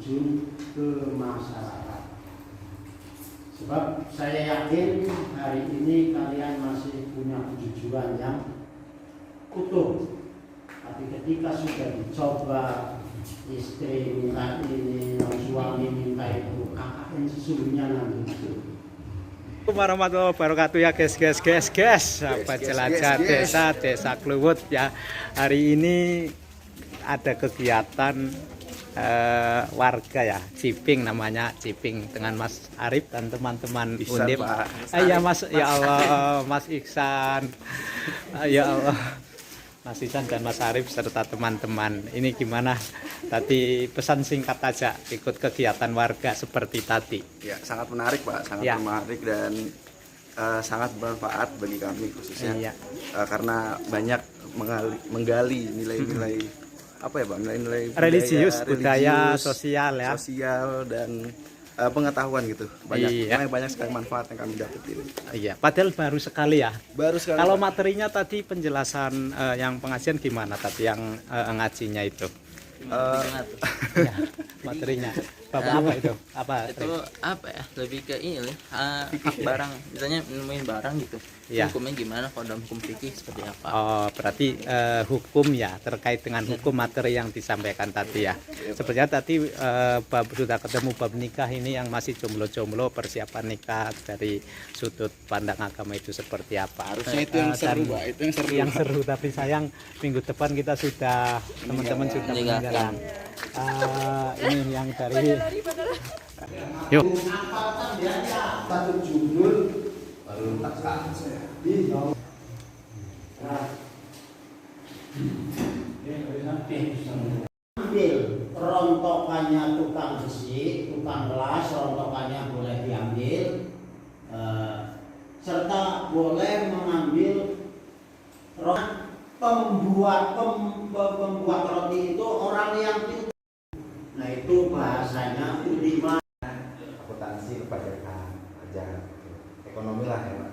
terjun ke masyarakat. Sebab saya yakin hari ini kalian masih punya kejujuran yang utuh. Tapi ketika sudah dicoba, istri minta ini, suami minta itu, KKN sesungguhnya nanti itu. Warahmatullahi wabarakatuh ya guys, sahabat jelajah desa Kluwut ya. Hari ini ada kegiatan warga ya, Ciping namanya, Ciping dengan Mas Arif dan teman-teman Undip. Ya Mas, ya Allah, Mas Iksan, ya Allah, Mas Iksan dan Mas Arif serta teman-teman. Ini gimana? Tadi pesan singkat aja ikut kegiatan warga seperti tadi. Ya, sangat menarik Pak, sangat menarik dan sangat bermanfaat bagi kami khususnya karena banyak menggali nilai-nilai apa ya Pak, nilai-nilai religius, budaya, sosial ya, sosial dan pengetahuan gitu. Banyak sekali manfaat yang kami dapetin. Iya, padahal baru sekali ya. Baru sekali. Kalau materinya tadi penjelasan yang pengajian gimana tadi yang ngajinya itu? Ya, materinya apa itu? Itu apa ya? Lebih ke ini hak barang, misalnya nemuin barang gitu. Ya. Hukumnya gimana kalau dalam hukum fikih seperti apa? Oh, berarti hukum ya, terkait dengan hukum materi yang disampaikan tadi ya. Sebenarnya tadi sudah ketemu bab nikah ini yang masih jomblo-jomblo, persiapan nikah dari sudut pandang agama itu seperti apa. Harusnya itu yang seru Pak, itu yang seru. Yang seru, tapi sayang minggu depan kita sudah, teman-teman sudah meninggalkan. Ini yang dari yuk. Satu judul ambil rontokannya tukang besi, tukang gelas, rontokannya boleh diambil, serta boleh mengambil pembuat roti itu orang yang pintar. Nah itu bahasanya ulima. Akuntansi, kepajakan, pajak, ekonomi lah ya Pak.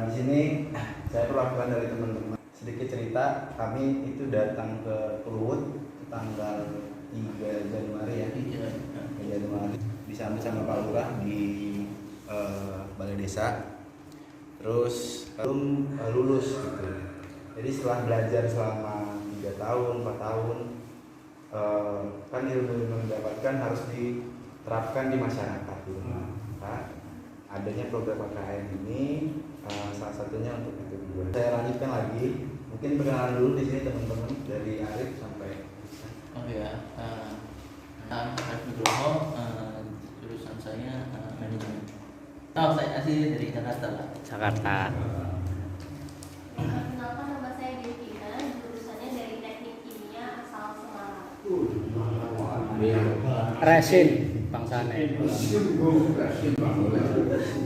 Di sini saya perwakilan dari teman-teman. Sedikit cerita, kami itu datang ke Kluwut tanggal 3 Januari ya. 3 Januari disambut sama Pak Lurah di Balai Desa. Terus belum lulus gitu. Jadi setelah belajar selama 3 tahun, 4 tahun, kan ilmu yang didapatkan harus diterapkan di masyarakat gitu. Maka adanya program KKN ini salah satunya untuk itu juga. Saya lanjutkan lagi, mungkin perkenalan dulu di sini teman-teman dari Arif sampai. Oh ya, Arif Nugroho, jurusan saya manajemen. Oh, saya asli dari Jakarta Pak. Jakarta. Kenalkan, nama saya Devina, jurusannya dari Teknik Kimia asal Semarang. Resin bangsane.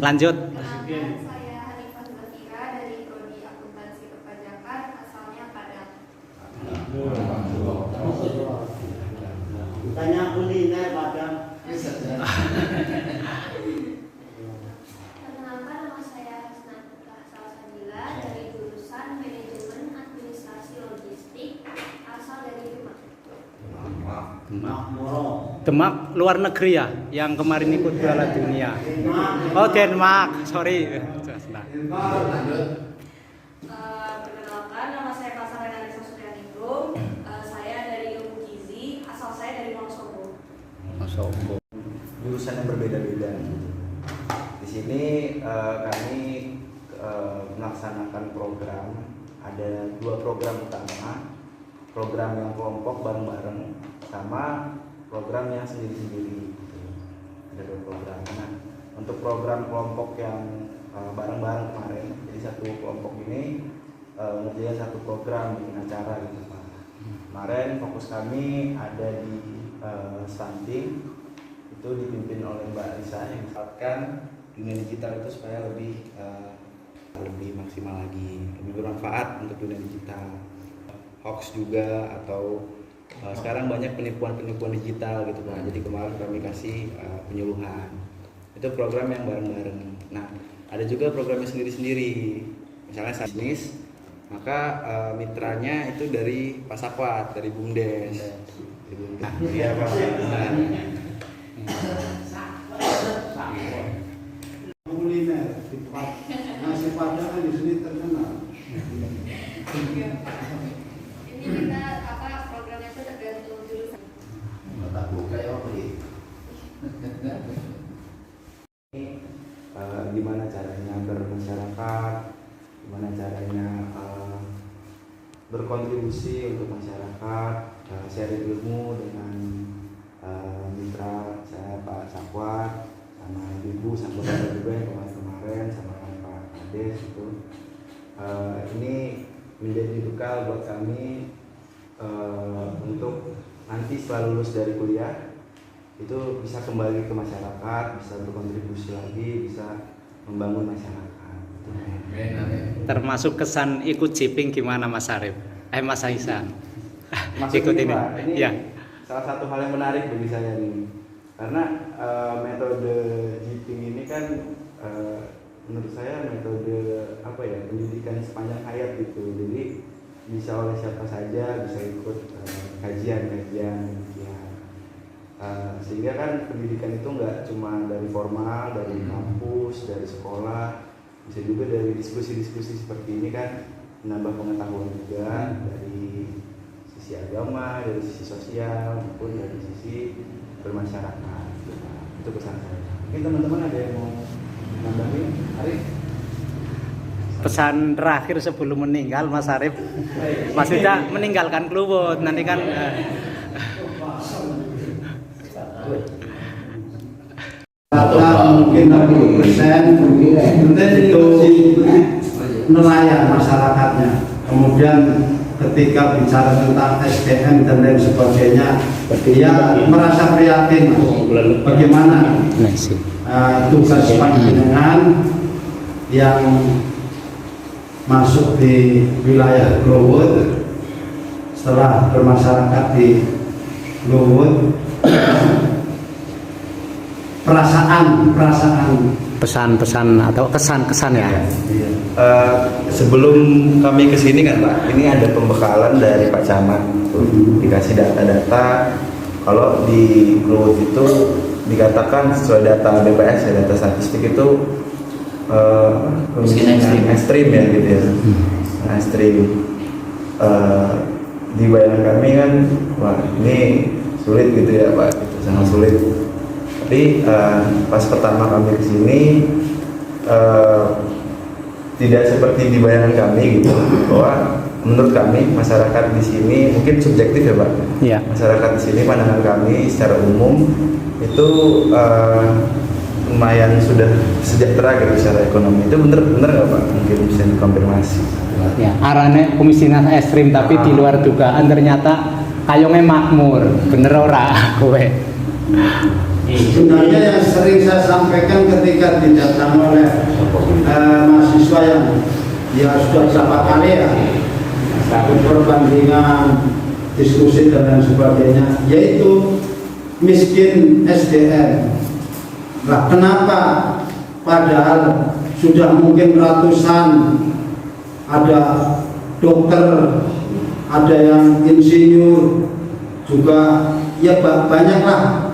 Lanjut. Kenalkan, saya Hanifah Zafira dari Prodi Akuntansi Perpajakan asalnya Padang. Tanya kuliner Padang. Kenalkan, nama saya Hasnatika Salsabila dari jurusan Manajemen Administrasi Logistik asal dari Demak. Demak luar negeri ya, yang kemarin ikut Piala Dunia. Oh Denmark, sorry. Perkenalkan, nama saya Kasar Renalisa Sutrianingrum. Saya dari Ilmu Gizi, asal saya dari Wonosobo. Jurusan yang berbeda-beda. Di sini kami melaksanakan program, ada 2 program utama, program yang kelompok bareng-bareng sama program yang sendiri-sendiri. Ada 2 program. Nah, untuk program kelompok yang bareng-bareng kemarin, jadi satu kelompok ini ngerjain satu program bikin acara gitu Pak. Kemarin fokus kami ada di stunting, itu dipimpin oleh Mbak Risa yang misalkan dunia digital itu supaya lebih maksimal lagi, lebih bermanfaat untuk dunia digital. Hoax juga atau sekarang banyak penipuan digital gitu Pak. Jadi kemarin kami kasih penyuluhan. Itu program yang bareng-bareng. Nah, ada juga programnya sendiri-sendiri. Misalnya bisnis, maka mitranya itu dari Pasakwat, dari BUMDes. Gitu. Iya Pak. Kuliner nasi padang kan di sini terkenal. Ini kita programnya itu tergantung jurusan. Gimana caranya bermasyarakat, gimana caranya berkontribusi untuk masyarakat, sharing ilmu dengan mitra saya Pak Sakwat sama Ibu sama Bapak juga yang kemarin sama Pak Kades itu. Ini menjadi bekal buat kami untuk nanti setelah lulus dari kuliah itu bisa kembali ke masyarakat, bisa berkontribusi lagi, bisa membangun masyarakat. Termasuk kesan ikut Jiping gimana Mas Arif? Mas Aisan. Maksud Ikut ini. Pak, ini Ya. salah satu hal yang menarik bagi saya nih, karena metode Jiping ini kan menurut saya metode pendidikan sepanjang hayat gitu. Jadi bisa oleh siapa saja bisa ikut kajian-kajian ya. Sehingga kan pendidikan itu nggak cuma dari formal, dari kampus, dari sekolah, bisa juga dari diskusi-diskusi seperti ini kan menambah pengetahuan juga dari sisi agama, dari sisi sosial maupun dari sisi bermasyarakat. Itu pesan saya. Mungkin teman-teman ada yang mau nambahin? Arif? Pesan terakhir sebelum meninggal Mas Arif. Maksudnya meninggalkan Kluwut nanti kan Mungkin 60% itu nelayan masyarakatnya. Kemudian ketika bicara tentang SDM dan lain sebagainya, dia merasa prihatin bagaimana tugas panjenengan yang masuk di wilayah Kluwut setelah bermasyarakat di Kluwut, perasaan pesan-pesan atau kesan-kesan ya. Sebelum kami kesini kan Pak, ini ada pembekalan dari Pak Camat, dikasih data-data. Kalau di Kluwut itu dikatakan sesuai data BPS ya, data statistik itu kemiskinan ekstrim ya gitu ya. Ekstrim. Di bayangan kami kan, wah ini sulit gitu ya Pak, gitu, sangat sulit. Tapi pas pertama kami kesini tidak seperti di bayangan kami gitu, bahwa menurut kami masyarakat di sini mungkin subjektif ya Pak. Iya. Masyarakat di sini pandangan kami secara umum itu lumayan sudah sejahtera gitu secara ekonomi. Itu bener nggak Pak? Mungkin bisa dikonfirmasi. Ya, arane kemiskinan ekstrim tapi di luar dugaan ternyata kayongnya makmur. Bener ora kowe? Sebenarnya yang sering saya sampaikan ketika didatangi oleh mahasiswa yang sudah berapa kali ya perbandingan diskusi dan lain sebagainya, yaitu miskin SDM. Nah, kenapa padahal sudah mungkin ratusan, ada dokter, ada yang insinyur juga, ya banyaklah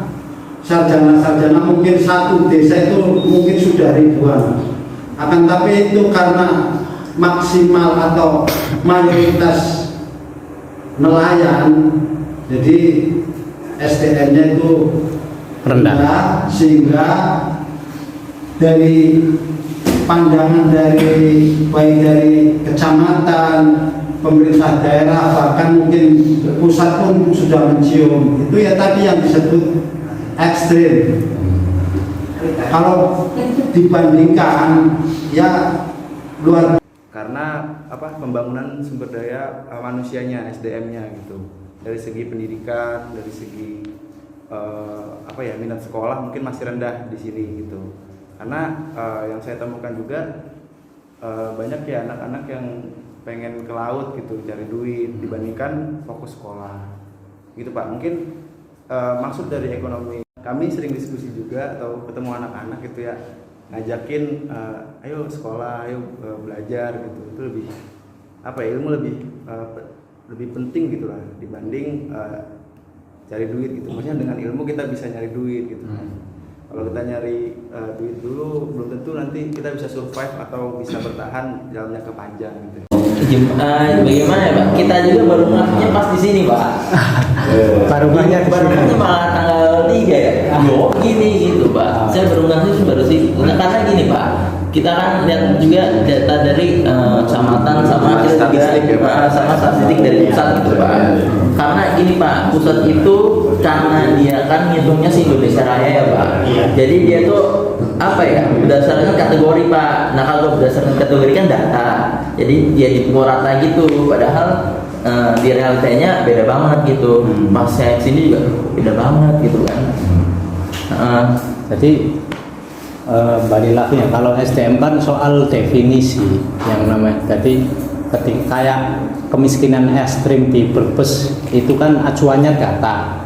sarjana-sarjana, mungkin satu desa itu mungkin sudah ribuan. Akan tapi itu karena maksimal atau mayoritas nelayan, jadi SDM-nya itu rendah, sehingga dari pandangan dari baik dari kecamatan, pemerintah daerah, bahkan mungkin pusat pun sudah mencium itu ya tadi yang disebut ekstrim. Kalau dibandingkan ya luar, karena pembangunan sumber daya manusianya, SDM-nya gitu, dari segi pendidikan, dari segi minat sekolah mungkin masih rendah di sini gitu. Karena yang saya temukan juga banyak ya anak-anak yang pengen ke laut gitu cari duit dibandingkan fokus sekolah gitu Pak. Mungkin maksud dari ekonomi, kami sering diskusi juga atau ketemu anak-anak gitu ya, ngajakin ayo sekolah, ayo belajar gitu. Itu lebih ilmu lebih penting gitu lah dibanding cari duit gitu. Maksudnya dengan ilmu kita bisa nyari duit gitu. Kalau kita nyari duit dulu belum tentu nanti kita bisa survive atau bisa bertahan dalam jangka panjang gitu. Bagaimana ya Pak? Kita juga baru ngehnya pas di sini Pak. Baru ngehnya di sini. Baru malah tanggal 3 ya. Yo gini gitu Pak. Saya baru ngehnya baru sih. Nah, karena gini Pak. Kita kan lihat juga data dari kecamatan sama statistik ya Pak. Sama statistik dari pusat gitu Pak. Karena gini Pak, pusat itu karena dia kan ngitungnya sih Indonesia Raya ya Pak. Jadi dia tuh apa ya, berdasarkan kategori Pak. Nah kalau berdasarkan kategori kan data, jadi dia dipukul rata gitu. Padahal di realitanya beda banget gitu. Pas saya sini juga beda banget gitu kan. Jadi balik lagi ya, kalau SDM kan soal definisi yang namanya. Jadi ketika kayak kemiskinan ekstrim di Brebes itu kan acuannya data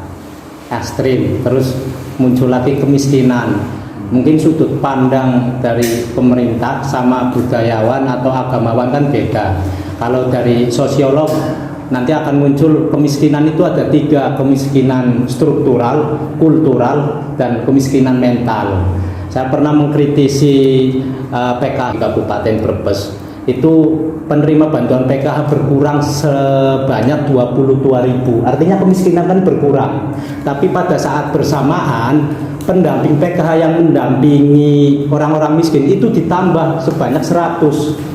ekstrim, terus muncul lagi kemiskinan. Mungkin sudut pandang dari pemerintah sama budayawan atau agamawan kan beda. Kalau dari sosiolog nanti akan muncul kemiskinan itu ada 3, kemiskinan struktural, kultural, dan kemiskinan mental. Saya pernah mengkritisi PKH Kabupaten Brebes, itu penerima bantuan PKH berkurang sebanyak 22.000. Artinya kemiskinan kan berkurang. Tapi pada saat bersamaan pendamping PKH yang mendampingi orang-orang miskin itu ditambah sebanyak 100.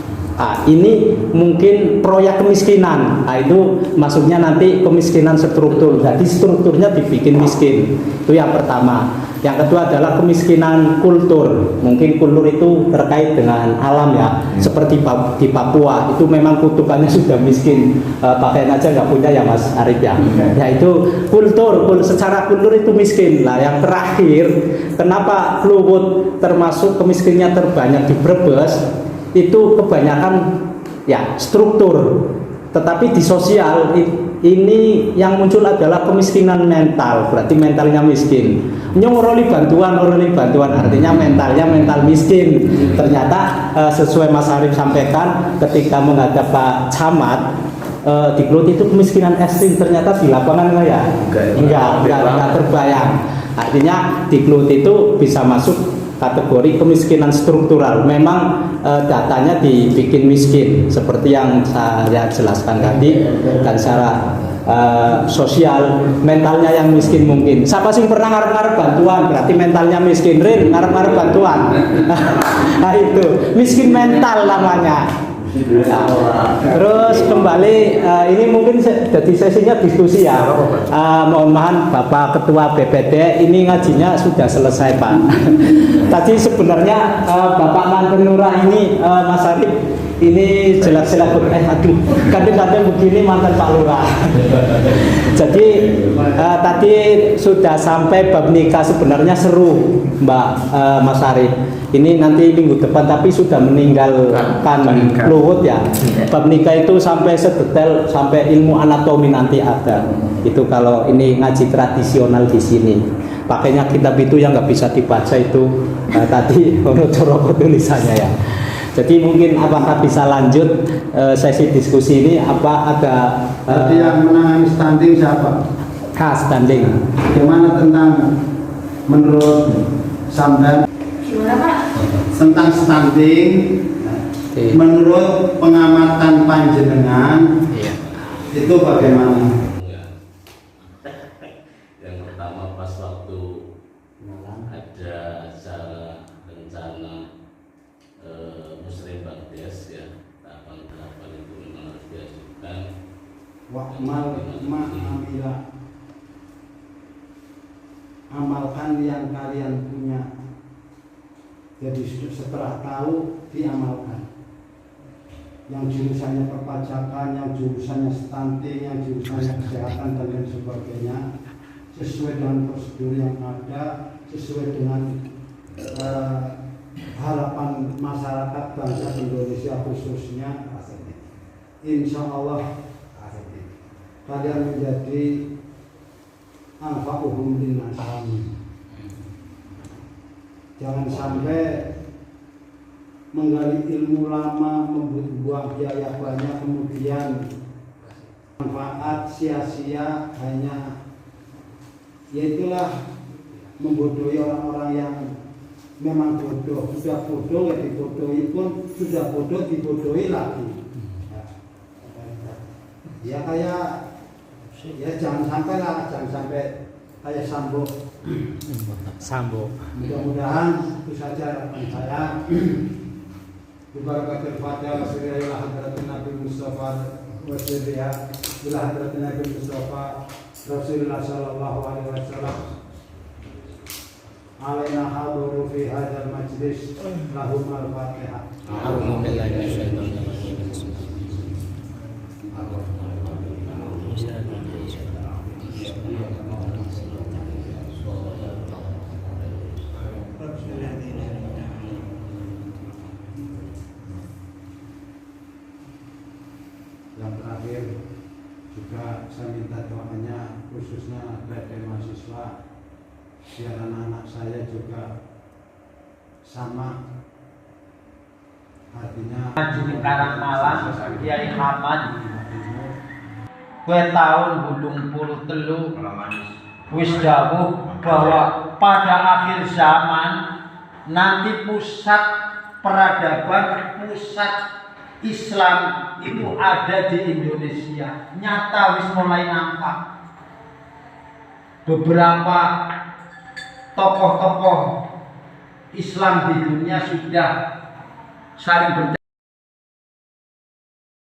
Ini mungkin proyek kemiskinan. Itu maksudnya nanti kemiskinan struktur. Jadi strukturnya dibikin miskin. Itu yang pertama. Yang kedua adalah kemiskinan kultur. Mungkin kultur itu terkait dengan alam ya. Seperti di Papua itu memang kutukannya sudah miskin. Pakaian aja nggak punya ya Mas Arif ya. Ya itu kultur. Secara kultur itu miskin. Lah yang terakhir, kenapa Kluwut termasuk kemiskinannya terbanyak di Brebes? Itu kebanyakan ya struktur, tetapi di sosial ini yang muncul adalah kemiskinan mental, berarti mentalnya miskin. Ngoroli bantuan artinya mentalnya mental miskin. Ternyata sesuai Mas Arif sampaikan ketika menghadap Pak Camat, di Kluwut itu kemiskinan ekstrim, ternyata di lapangan enggak terbayang. Artinya di Kluwut itu bisa masuk kategori kemiskinan struktural. Memang datanya dibikin miskin seperti yang saya jelaskan tadi, dan secara sosial mentalnya yang miskin mungkin. Siapa sih pernah ngarep-ngarep bantuan berarti mentalnya miskin. Rin ngarep-ngarep bantuan. Nah itu miskin mental namanya. Terus kembali ini mungkin jadi sesinya diskusi ya. Mohon maaf Bapak Ketua BPD, ini ngajinya sudah selesai Pak. Tadi sebenarnya Bapak Manten Nurah ini Mas Arif ini jelas-jelas kadang-kadang begini mantan Pak Lurah. Jadi tadi sudah sampai bab nikah, sebenarnya seru Mbak Mas Arif. Ini nanti minggu depan tapi sudah meninggalkan Kluwut ya. Bab nikah itu sampai sedetail sampai ilmu anatomi nanti ada. Itu kalau ini ngaji tradisional di sini. Pakainya kitab itu yang nggak bisa dibaca itu tadi menurut tulisannya ya. Jadi mungkin apakah bisa lanjut sesi diskusi ini? Apa ada Tadi yang menangani stunting siapa? Stunting. Bagaimana tentang menurut Samdan Gimana Pak? tentang stunting? Menurut pengamatan panjenengan itu bagaimana? Yang pertama pas waktu ada acara rencana Muslim Bagdes ya, tahapan-tahapan itu memang harus diajukan. Amalkan yang kalian punya. Jadi setelah tahu diamalkan. Yang jurusannya perpajakan, yang jurusannya stunting, yang jurusannya kesehatan dan lain sebagainya, sesuai dengan prosedur yang ada, sesuai dengan harapan masyarakat bangsa Indonesia khususnya. Insya Allah kalian menjadi anfa'uhum linnas. Jangan sampai menggali ilmu lama, membuang biaya banyak, kemudian manfaat sia-sia hanya yaitulah membodohi orang-orang yang memang bodoh. Sudah bodoh ya dibodohi pun, sudah bodoh dibodohi lagi. Ya kayak ya jangan sampai kayak Sambo. Sambo. Mudah-mudahan itu saja harapan saya. Barakatul Fatihah ila hadratin Nabi Mustafa wa sirriha ila hadratin Nabi Mustafa Rasulullah sallallahu alaihi wasallam. Alaina haduru fi hadzal majlis lahum al-Fatihah. A'udzu billahi minasyaitonir rajim. Yang terakhir juga saya minta doanya khususnya dari mahasiswa biar anak-anak saya juga sama, artinya Di Karangmalang, Kiai Hamad, kue tahun 83 wis dawuh bahwa pada akhir zaman nanti pusat peradaban, pusat Islam itu ada di Indonesia. Nyata wis mulai nampak. Beberapa tokoh-tokoh Islam di dunia sudah saling berdakwah